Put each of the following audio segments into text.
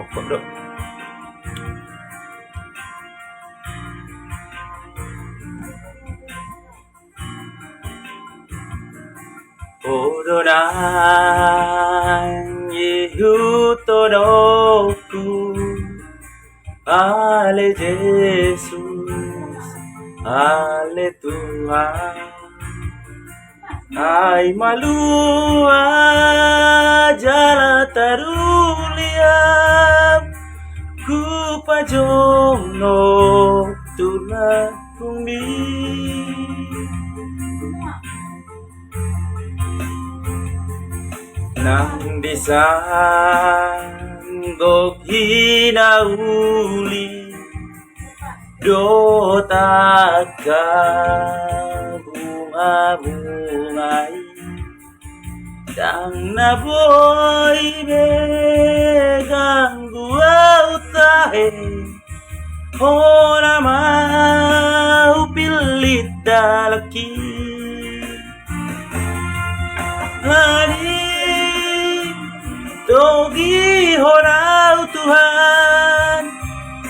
rokok dong. Odonan Yehutodoku Ale Yesus, Ale Tuhan. Ay malua jala taruliam ku pajono tuna kumi. Nang disanggok hinauli dotaka bunga-bungai dang naboy begang gua utahe hora mau pilit dalaki hari togi horau Tuhan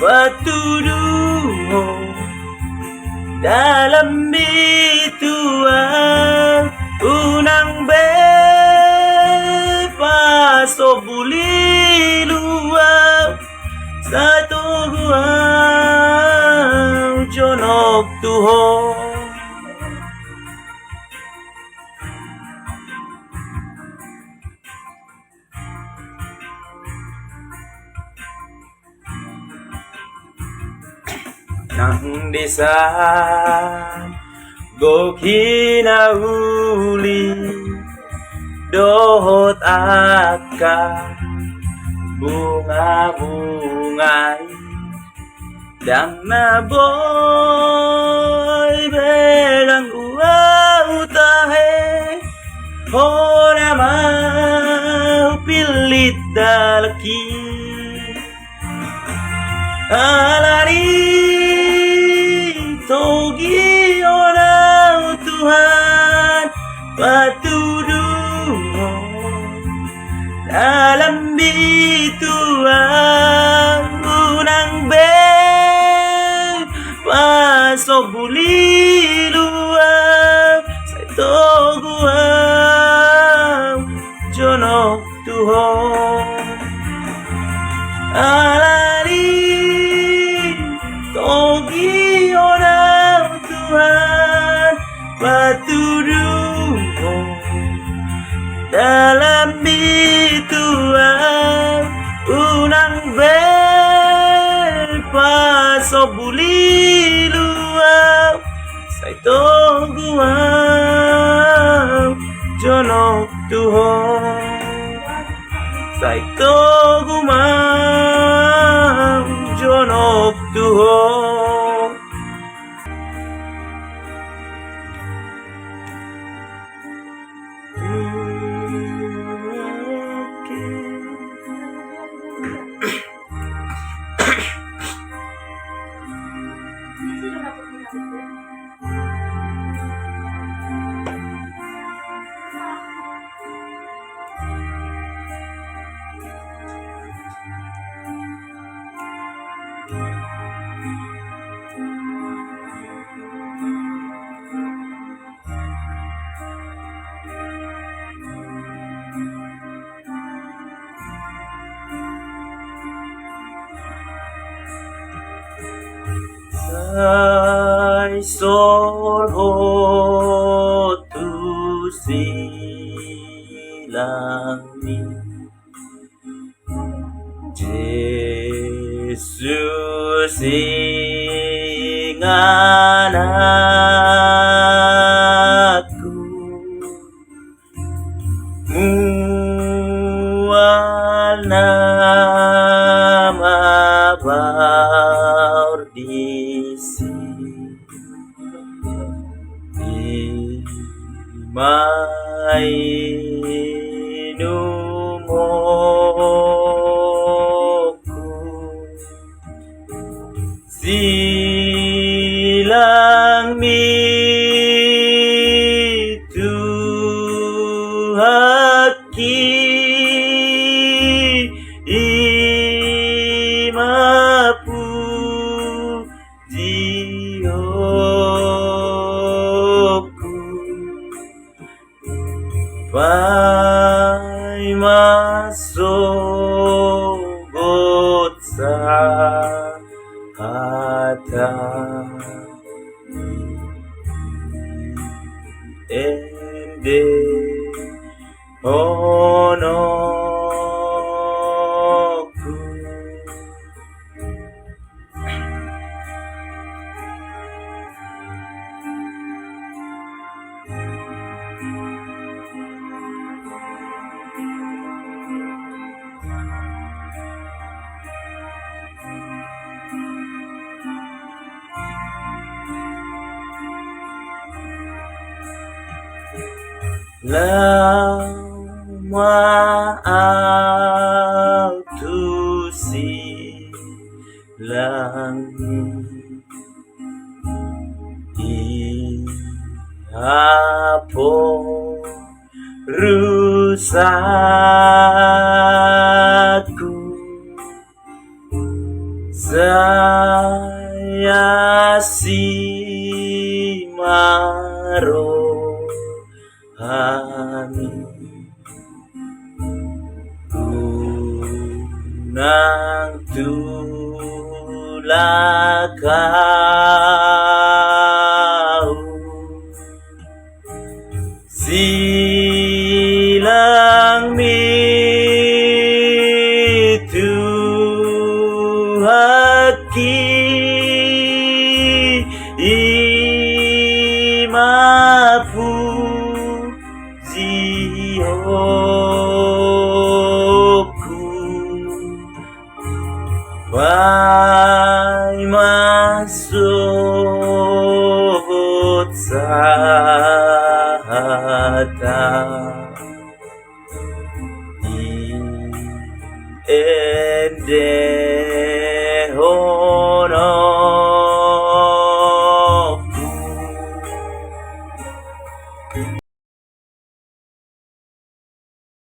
patuduh dalam bituan unang paso buli luau satu gua jonok Tuhan. Nang desa gokina uli dohot aka bunga-bungai dang naboy belang utahe hora mau pilit dalaki alari togi orang Tuhan patuduh dalam bituan unang paso buli luang sa toguang jonok Tuhan alari togi orang Tuhan patuduh dalam bituan unang paso buli luang say toguang jonok Tuhan say toguang jonok Tuhan. Ay sorho tu silangni Jesus ingan aku mual nama berdisi di mainumoku silang mitu haki lama autusi langit Iapo rusakku saya si marohani kunang tulakau silang mitu haki imapu ziho